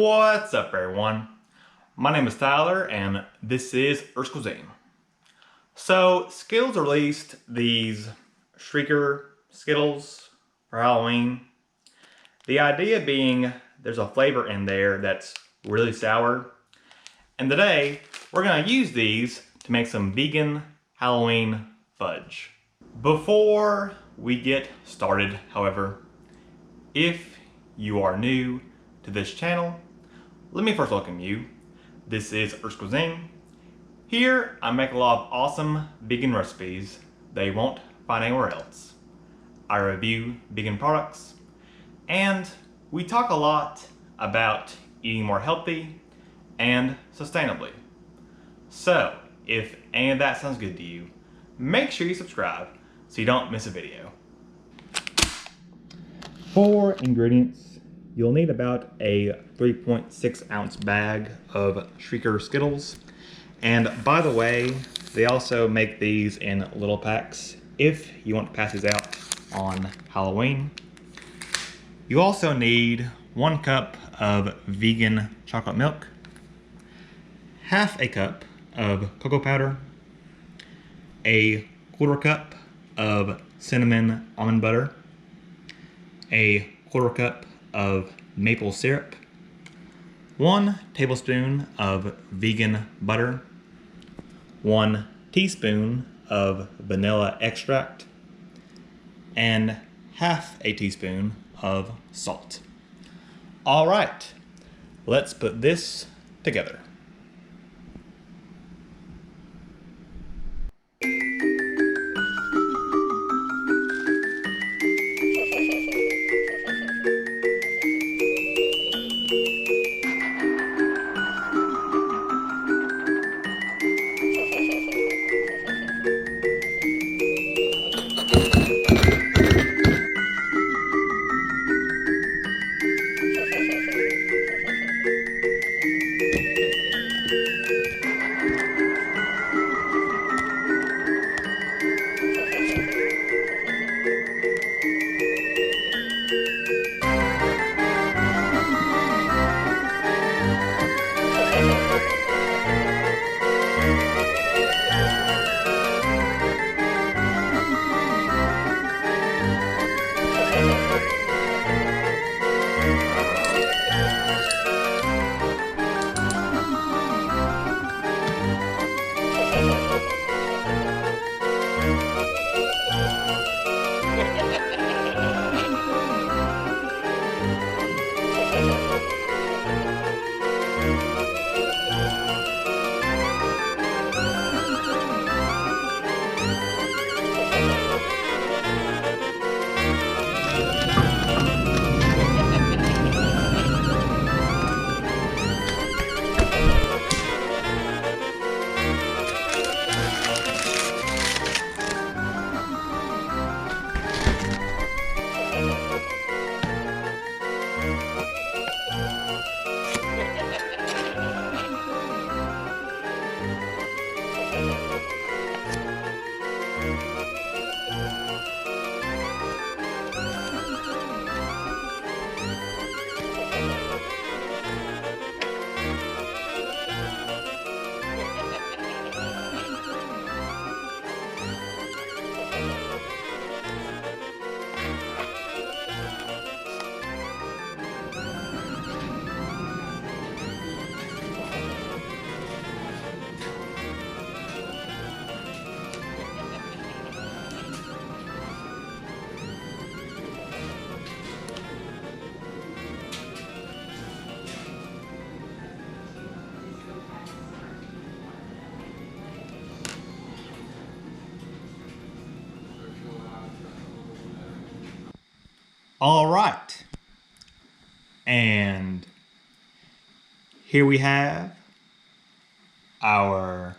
What's up, everyone? My name is Tyler, and this is Skittles Fudge. So, Skittles released these Shreiker Skittles for Halloween. The idea being there's a flavor in there that's really sour. And today, we're going to use these to make some vegan Halloween fudge. Before we get started, however, if you are new to this channel, let me first welcome you. This is Skittles Fudge. Here, I make a lot of awesome vegan recipes that you won't find anywhere else. I review vegan products, and we talk a lot about eating more healthy and sustainably. So, if any of that sounds good to you, make sure you subscribe so you don't miss a video. For ingredients, you'll need about a 3.6 ounce bag of Shreiker Skittles. And by the way, they also make these in little packs if you want to pass these out on Halloween. You also need 1 cup of vegan chocolate milk, half a cup of cocoa powder, a 1/4 cup of cinnamon almond butter, a 1/4 cup of maple syrup, 1 tablespoon of vegan butter, 1 teaspoon of vanilla extract, and half a teaspoon of salt. All right, let's put this together. All right, and here we have our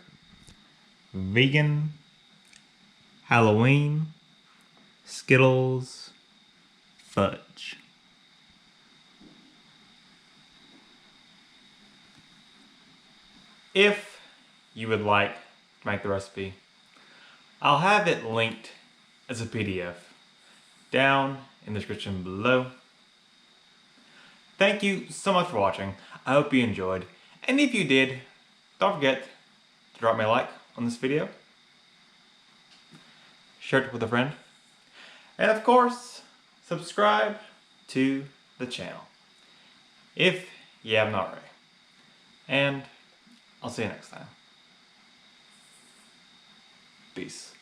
vegan Halloween Skittles Fudge. If you would like to make the recipe, I'll have it linked as a PDF down in the description below. thank you so much for watching. I hope you enjoyed. And if you did, don't forget to drop me a like on this video. Share it with a friend. And of course, subscribe to the channel if you haven't already. And I'll see you next time. Peace.